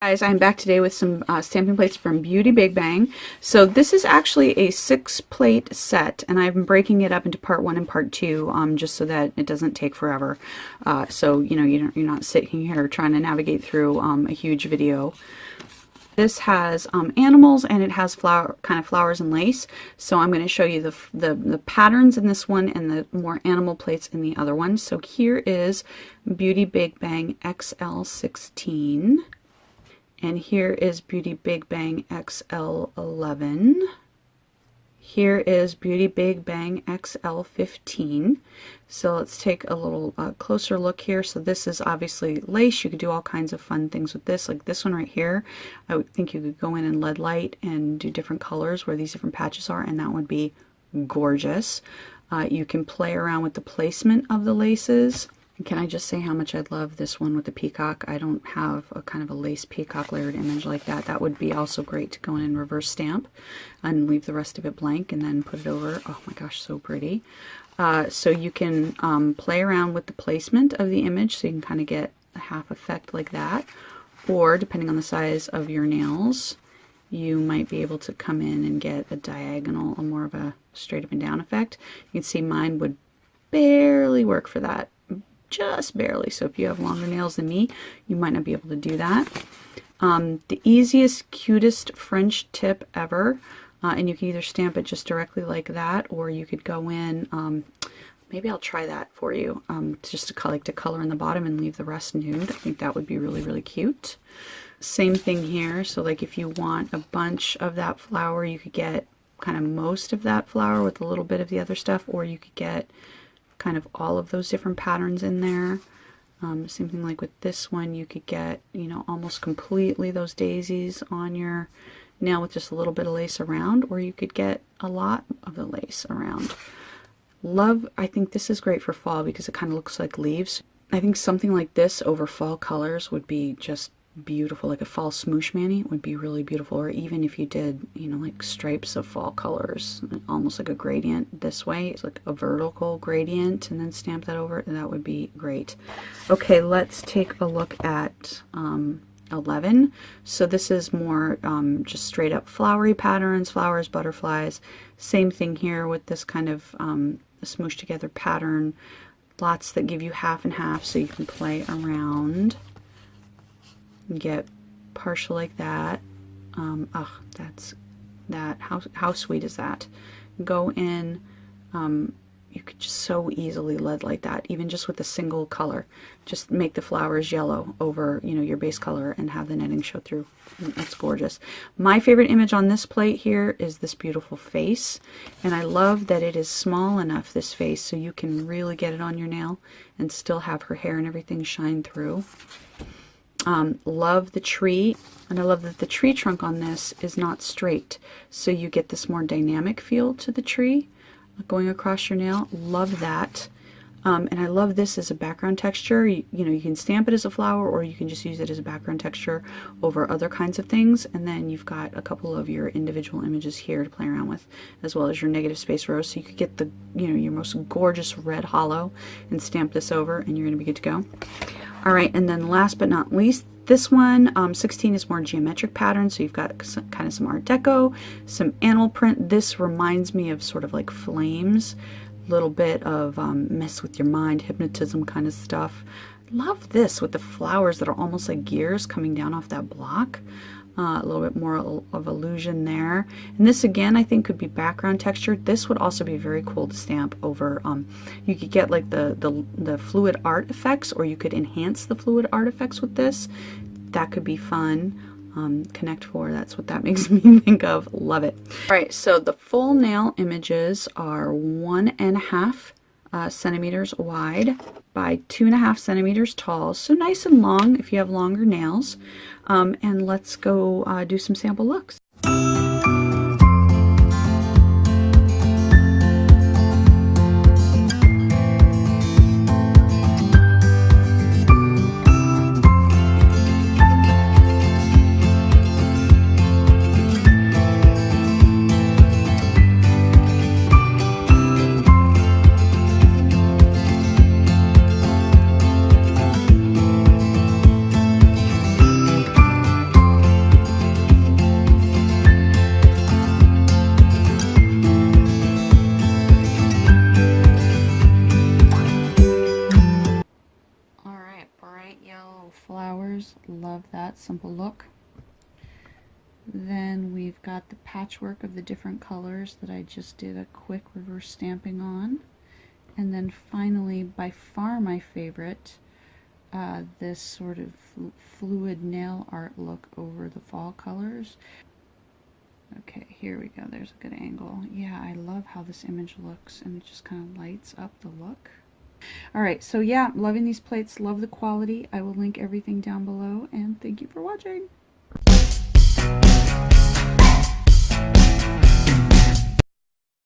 Guys, I'm back today with some stamping plates from BeautyBigBang. So this is actually a 6-plate set, and I'm breaking it up into part 1 and part 2, just so that it doesn't take forever. So you know you're not sitting here trying to navigate through a huge video. This has animals, and it has flowers and lace. So I'm going to show you the patterns in this one and the more animal plates in the other one. So here is BeautyBigBang XL-16. And here is BeautyBigBang XL-11. Here is BeautyBigBang XL-15. So let's take a little closer look here. So this is obviously lace. You could do all kinds of fun things with this. Like this one right here, I would think you could go in and lead light and do different colors where these different patches are, and that would be gorgeous. You can play around with the placement of the laces. Can I just say how much I love this one with the peacock? I don't have a kind of a lace peacock layered image like that. That would be also great to go in and reverse stamp and leave the rest of it blank and then put it over. Oh my gosh, so pretty. So you can play around with the placement of the image, so you can kind of get a half effect like that. Or depending on the size of your nails, you might be able to come in and get a diagonal, or more of a straight up and down effect. You can see mine would barely work for that. Just barely. So if you have longer nails than me, you might not be able to do that. The easiest, cutest French tip ever, and you can either stamp it just directly like that, or you could go in, maybe I'll try that for you, just to color in the bottom and leave the rest nude. I think that would be really, really cute. Same thing here. So like if you want a bunch of that flower, you could get kind of most of that flower with a little bit of the other stuff, or you could get kind of all of those different patterns in there. Same thing like with this one, you could get, you know, almost completely those daisies on your nail with just a little bit of lace around, or you could get a lot of the lace around. I think this is great for fall because it kind of looks like leaves. I think something like this over fall colors would be just beautiful. Like a fall smoosh mani would be really beautiful, or even if you did, you know, like stripes of fall colors, almost like a gradient this way. It's like a vertical gradient, and then stamp that over. That would be great. Okay, let's take a look at 11. So this is more just straight up flowery patterns, flowers, butterflies. Same thing here with this kind of smoosh together pattern. Lots that give you half and half, so you can play around. Get partial like that. Oh, that's that. How sweet is that? Go in. You could just so easily lead like that, even just with a single color. Just make the flowers yellow over, you know, your base color and have the netting show through. That's gorgeous. My favorite image on this plate here is this beautiful face, and I love that it is small enough, this face, so you can really get it on your nail and still have her hair and everything shine through. Love the tree, and I love that the tree trunk on this is not straight, so you get this more dynamic feel to the tree going across your nail. Love that. And I love this as a background texture. You know, you can stamp it as a flower, or you can just use it as a background texture over other kinds of things. And then you've got a couple of your individual images here to play around with, as well as your negative space rows. So you could get the, you know, your most gorgeous red hollow and stamp this over, and you're going to be good to go. All right, and then last but not least, this one, 16 is more geometric pattern, so you've got kind of some Art Deco, some animal print. This reminds me of sort of like flames, a little bit of mess with your mind, hypnotism kind of stuff. Love this with the flowers that are almost like gears coming down off that block. A little bit more of illusion there. And this again, I think, could be background texture. This would also be very cool to stamp over. You could get like the fluid art effects, or you could enhance the fluid art effects with this. That could be fun. Connect 4, that's what that makes me think of. Love it. All right, so the full nail images are 1.5 centimeters wide by 2.5 centimeters tall, so nice and long if you have longer nails. And let's go do some sample looks. have that simple look. Then we've got the patchwork of the different colors that I just did a quick reverse stamping on. And then finally, by far my favorite, this sort of fluid nail art look over the fall colors. Okay, here we go. There's a good angle. Yeah, I love how this image looks, and it just kind of lights up the look. Alright, so yeah, loving these plates, love the quality. I will link everything down below, and thank you for watching.